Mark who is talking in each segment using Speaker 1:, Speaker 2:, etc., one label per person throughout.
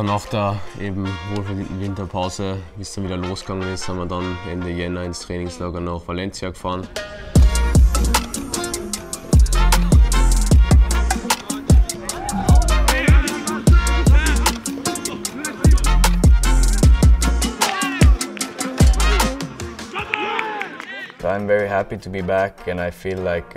Speaker 1: Ja, nach der eben wohlverdienten Winterpause, wie es dann wieder losgegangen ist, haben wir dann Ende Jänner ins Trainingslager nach Valencia gefahren.
Speaker 2: I'm very happy to be back and I feel like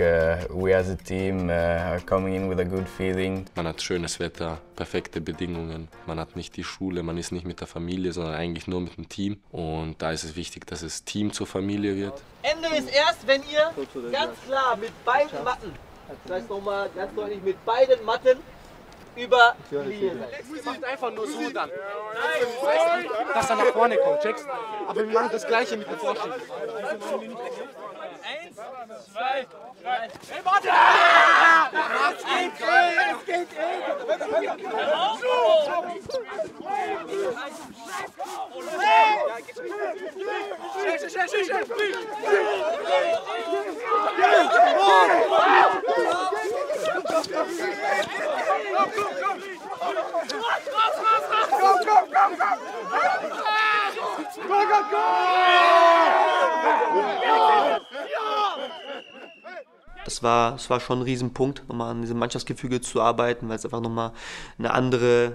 Speaker 2: we as a team are coming in with a good feeling.
Speaker 3: Man hat schönes Wetter, perfekte Bedingungen, man hat nicht die Schule, man ist nicht mit der Familie, sondern eigentlich nur mit dem Team. Und da ist es wichtig, dass das Team zur Familie wird.
Speaker 4: Ende ist erst, wenn ihr ganz klar mit beiden Matten, das heißt nochmal ganz deutlich mit beiden Matten, über die Linie seid. Macht einfach nur so dann. Nein, dass er nach vorne kommt, checkst? Aber wir machen das Gleiche mit dem Vorschieben. 1, 2, 3. Hey, warte! Es geht
Speaker 5: Es war schon ein Riesenpunkt, nochmal an diesem Mannschaftsgefüge zu arbeiten, weil es einfach nochmal eine andere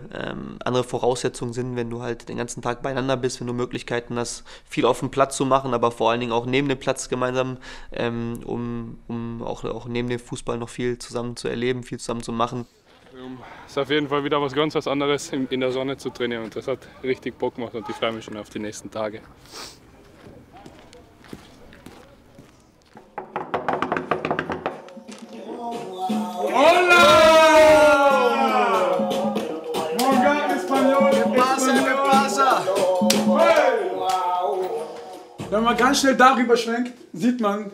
Speaker 5: Voraussetzungen sind, wenn du halt den ganzen Tag beieinander bist, wenn du Möglichkeiten hast, viel auf dem Platz zu machen, aber vor allen Dingen auch neben dem Platz gemeinsam, um auch neben dem Fußball noch viel zusammen zu erleben, viel zusammen zu machen.
Speaker 6: Es ist auf jeden Fall wieder was ganz anderes, in der Sonne zu trainieren und das hat richtig Bock gemacht und ich freue mich schon auf die nächsten Tage.
Speaker 7: Wenn man ganz schnell darüber schwenkt, sieht man,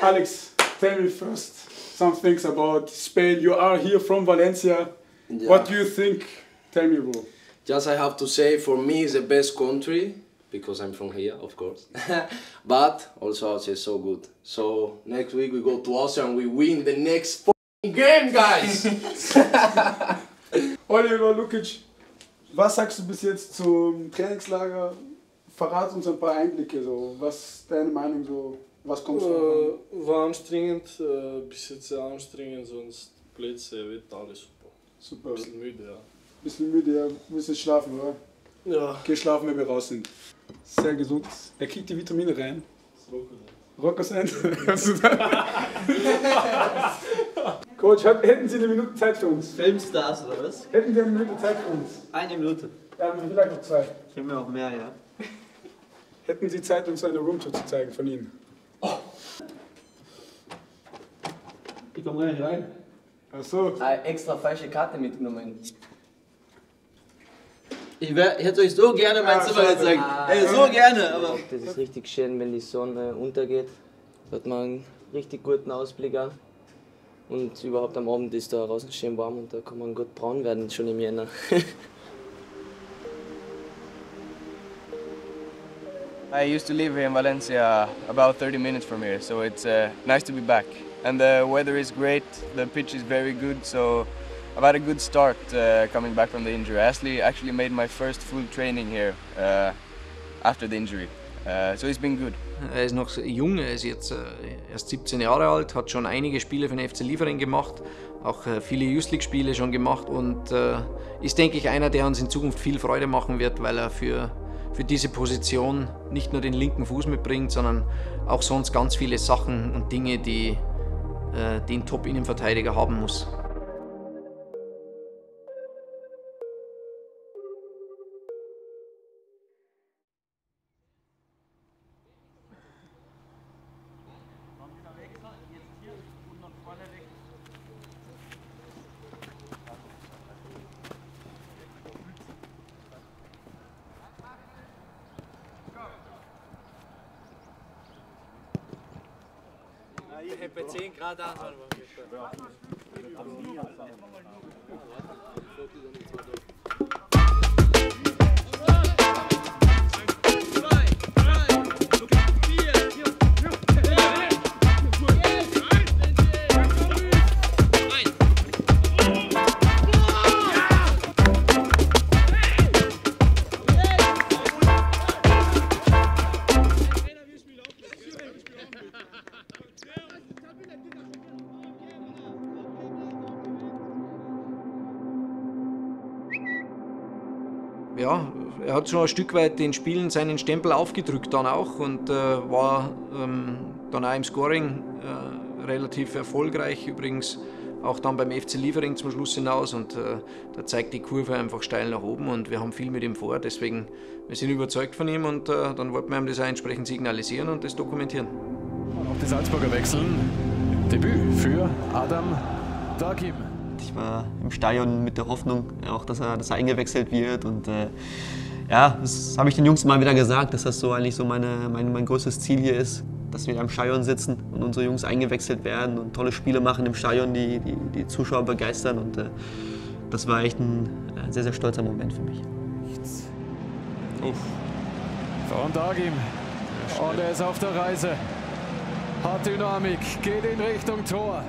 Speaker 7: Alex, tell me first some things about Spain. You are here from Valencia.
Speaker 8: Yeah.
Speaker 7: What do you think? Tell me, bro.
Speaker 8: Just I have to say, for me, it's the best country, because I'm from here, of course. But also Austria is so good. So next week we go to Austria and we win the next game, guys!
Speaker 7: Oliver Lukic, was sagst du bis jetzt zum Trainingslager? Verrat uns ein paar Einblicke, so. Was ist deine Meinung, so? Was kommt so?
Speaker 9: War anstrengend, bis jetzt sehr anstrengend, sonst Plätze, wird alles super.
Speaker 7: Super.
Speaker 9: Bisschen müde, ja.
Speaker 7: Bisschen müde, ja. Müssen schlafen, oder?
Speaker 9: Ja.
Speaker 7: Geh schlafen, wenn wir raus sind. Sehr gesund. Er kriegt die Vitamine rein. Rockers End. Coach, hätten Sie eine Minute Zeit für uns?
Speaker 4: Filmstars oder was?
Speaker 7: Hätten Sie eine Minute Zeit für uns?
Speaker 4: 1 Minute.
Speaker 7: Ja, vielleicht noch 2.
Speaker 4: Ich habe mir auch mehr, ja.
Speaker 7: Hätten Sie Zeit, uns eine Roomtour zu zeigen von Ihnen? Oh.
Speaker 4: Ich komme gar nicht rein.
Speaker 7: Ach so.
Speaker 8: Eine extra falsche Karte mitgenommen.
Speaker 4: Ich hätte euch so gerne mein Zimmer gezeigt. So gerne, aber...
Speaker 10: Das ist richtig schön, wenn die Sonne untergeht. Da hat man einen richtig guten Ausblick an. Und überhaupt am Abend ist da draußen schön warm und da kann man gut braun werden, schon im Jänner.
Speaker 11: I used to live here in Valencia, about 30 minutes from here, so it's nice to be back. And the weather is great, the pitch is very good, so I've had a good start coming back from the injury. I actually made my first full training here after the injury, so it's been good.
Speaker 12: Er ist noch jung, er ist jetzt erst 17 Jahre alt, hat schon einige Spiele für den FC Liefering gemacht, auch viele Youth League Spiele schon gemacht und ist, denke ich, einer, der uns in Zukunft viel Freude machen wird, weil er für diese Position nicht nur den linken Fuß mitbringt, sondern auch sonst ganz viele Sachen und Dinge, die den Top-Innenverteidiger haben muss.
Speaker 4: Ich hätte bei 10 Grad an.
Speaker 12: hat schon ein Stück weit den Spielen seinen Stempel aufgedrückt dann auch und war dann auch im Scoring relativ erfolgreich, übrigens auch dann beim FC Liefering zum Schluss hinaus und da zeigt die Kurve einfach steil nach oben und wir haben viel mit ihm vor, deswegen wir sind überzeugt von ihm und dann wollten wir ihm das auch entsprechend signalisieren und das dokumentieren.
Speaker 13: Auch die Salzburger wechseln. Debüt für Adam Dagim.
Speaker 5: Ich war im Stadion mit der Hoffnung, auch dass er eingewechselt wird und ja, das habe ich den Jungs mal wieder gesagt, dass das so eigentlich so mein größtes Ziel hier ist, dass wir da im Stadion sitzen und unsere Jungs eingewechselt werden und tolle Spiele machen im Stadion, die Zuschauer begeistern und das war echt ein sehr, sehr stolzer Moment für mich.
Speaker 13: Von Dagim und er ist auf der Reise, hat Dynamik, geht in Richtung Tor.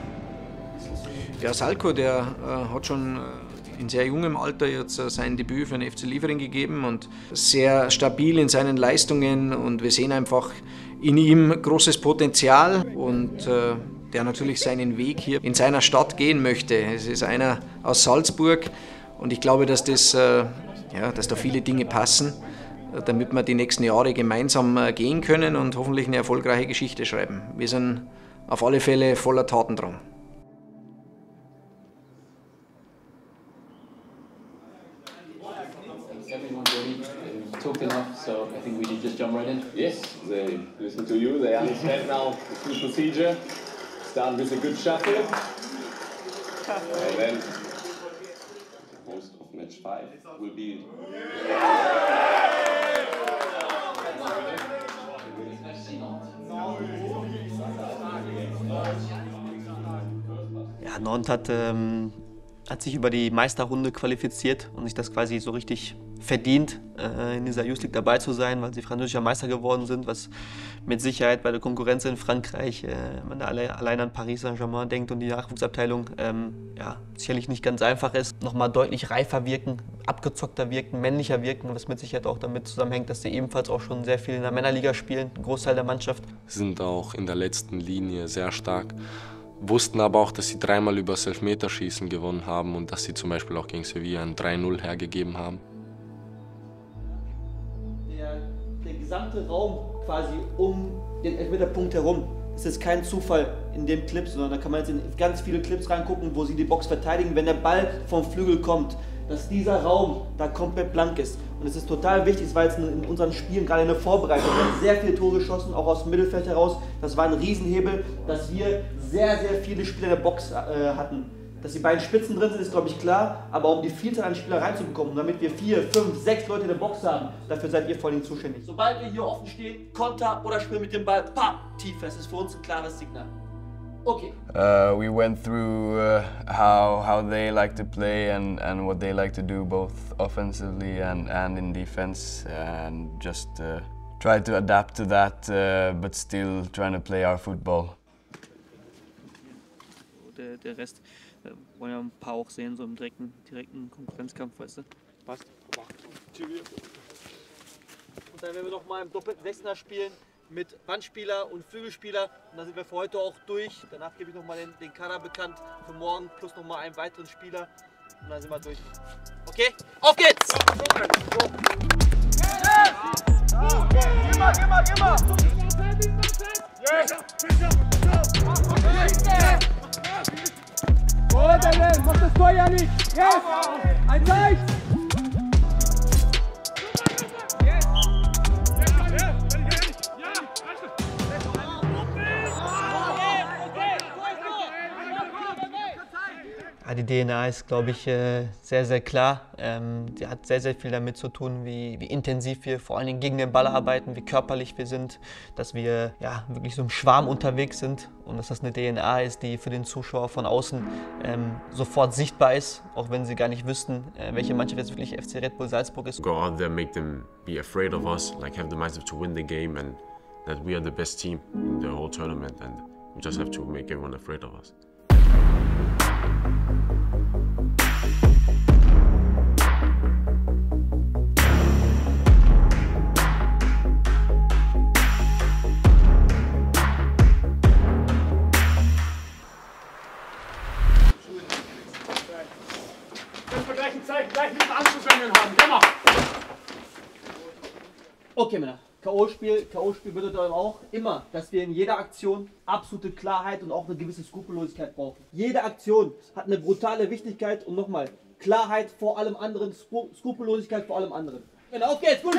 Speaker 12: Ja, Salko, der hat schon in sehr jungem Alter jetzt sein Debüt für den FC Liefering gegeben und sehr stabil in seinen Leistungen und wir sehen einfach in ihm großes Potenzial und der natürlich seinen Weg hier in seiner Stadt gehen möchte. Es ist einer aus Salzburg und ich glaube, dass da viele Dinge passen, damit wir die nächsten Jahre gemeinsam gehen können und hoffentlich eine erfolgreiche Geschichte schreiben. Wir sind auf alle Fälle voller Tatendrang.
Speaker 14: Talked enough, so I think we should just jump right in. Yes, they listen to you, they understand now the full procedure. Start with a good shuffle. And then the host of match 5 will be.
Speaker 5: Ja, Nantes hat sich über die Meisterrunde qualifiziert und sich das quasi so richtig verdient, in dieser Youth League dabei zu sein, weil sie französischer Meister geworden sind, was mit Sicherheit bei der Konkurrenz in Frankreich, wenn man da allein an Paris Saint-Germain denkt und die Nachwuchsabteilung, ja, sicherlich nicht ganz einfach ist. Nochmal deutlich reifer wirken, abgezockter wirken, männlicher wirken, was mit Sicherheit auch damit zusammenhängt, dass sie ebenfalls auch schon sehr viel in der Männerliga spielen, ein Großteil der Mannschaft.
Speaker 3: Sind auch in der letzten Linie sehr stark. Wussten aber auch, dass sie 3-mal über das Elfmeterschießen gewonnen haben und dass sie zum Beispiel auch gegen Sevilla ein 3-0 hergegeben haben.
Speaker 15: Der gesamte Raum quasi um den Elfmeterpunkt herum, das ist kein Zufall in dem Clip, sondern da kann man jetzt in ganz viele Clips reingucken, wo sie die Box verteidigen, wenn der Ball vom Flügel kommt, dass dieser Raum da komplett blank ist. Und es ist total wichtig, es war jetzt in unseren Spielen gerade in der Vorbereitung, wir haben sehr viele Tore geschossen, auch aus dem Mittelfeld heraus. Das war ein Riesenhebel, dass wir sehr, sehr viele Spieler in der Box hatten. Dass die beiden Spitzen drin sind, ist glaube ich klar, aber um die Vielzahl an Spieler reinzubekommen, damit wir 4, 5, 6 Leute in der Box haben, dafür seid ihr vor allem zuständig. Sobald wir hier offen stehen, Konter oder Spiel mit dem Ball, pam, tief, das ist für uns ein klares Signal. Okay.
Speaker 11: We went through how they like to play and what they like to do, both offensively and in defense, and just try to adapt to that, but still trying to play our football.
Speaker 15: Der Rest wollen ja ein paar auch sehen, so im direkten Konkurrenzkampf, weißt du? Passt. Und dann werden wir noch mal im doppelten 16er spielen mit Bandspieler und Flügelspieler. Und dann sind wir für heute auch durch. Danach gebe ich noch mal den Kader bekannt für morgen plus noch mal einen weiteren Spieler. Und dann sind wir durch. Okay, auf geht's! Immer!
Speaker 16: Oh, Daniel, mach das Tor ja nicht! Yes! Ein Zeichen!
Speaker 5: Ja, die DNA ist, glaube ich, sehr, sehr klar. Die hat sehr, sehr viel damit zu tun, wie intensiv wir vor allen Dingen gegen den Ball arbeiten, wie körperlich wir sind, dass wir ja, wirklich so im Schwarm unterwegs sind und dass das eine DNA ist, die für den Zuschauer von außen sofort sichtbar ist, auch wenn sie gar nicht wüssten, welche Mannschaft jetzt wirklich FC Red Bull Salzburg ist.
Speaker 1: Go out there, make them be afraid of us, like have the mindset to win the game and that we are the best team in the whole tournament and we just have to make everyone afraid of us.
Speaker 16: Gleichen Anschlusswinkel haben. Komm mal.
Speaker 15: K.O.-Spiel bedeutet dann auch immer, dass wir in jeder Aktion absolute Klarheit und auch eine gewisse Skrupellosigkeit brauchen. Jede Aktion hat eine brutale Wichtigkeit und nochmal, Klarheit vor allem anderen, Skrupellosigkeit vor allem anderen. Auf geht's, gut!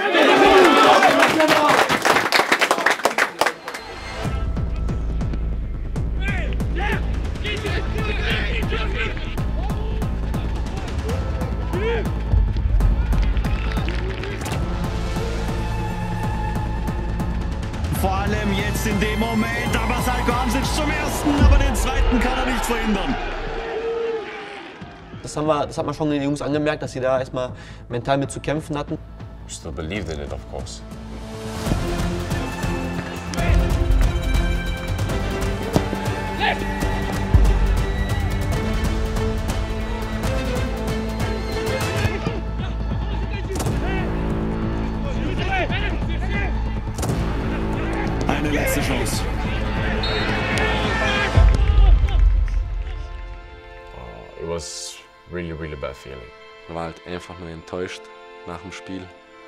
Speaker 17: Vor allem jetzt in dem Moment, aber Salko Hamsic zum ersten, aber den zweiten kann er nicht verhindern.
Speaker 5: Das hat man schon den Jungs angemerkt, dass sie da erstmal mental mit zu kämpfen hatten.
Speaker 1: We still believed in it, of course.
Speaker 17: Eine letzte Chance.
Speaker 1: It was really bad feeling.
Speaker 3: Ich war halt einfach nur enttäuscht nach dem Spiel.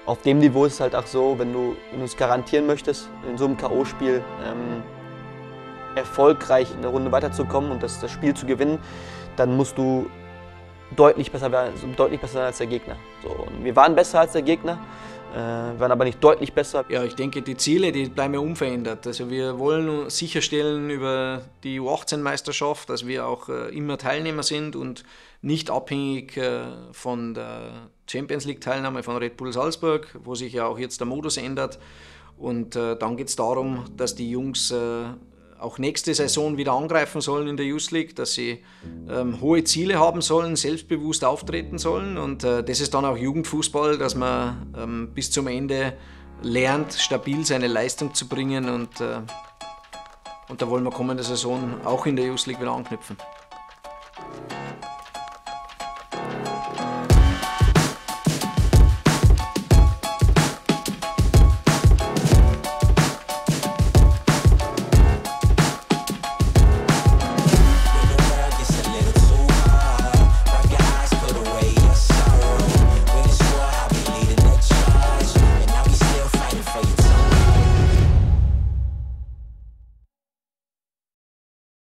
Speaker 5: Auf dem Niveau ist es halt auch so, wenn du es garantieren möchtest, in so einem K.O.-Spiel erfolgreich in der Runde weiterzukommen und das Spiel zu gewinnen, dann musst du deutlich besser sein als der Gegner. So, und wir waren besser als der Gegner, waren aber nicht deutlich besser.
Speaker 12: Ja, ich denke, die Ziele, die bleiben ja unverändert. Also wir wollen sicherstellen über die U18-Meisterschaft, dass wir auch immer Teilnehmer sind und nicht abhängig von der Champions League-Teilnahme von Red Bull Salzburg, wo sich ja auch jetzt der Modus ändert. Und dann geht es darum, dass die Jungs auch nächste Saison wieder angreifen sollen in der Youth League, dass sie hohe Ziele haben sollen, selbstbewusst auftreten sollen. Und das ist dann auch Jugendfußball, dass man bis zum Ende lernt, stabil seine Leistung zu bringen. Und da wollen wir kommende Saison auch in der Youth League wieder anknüpfen.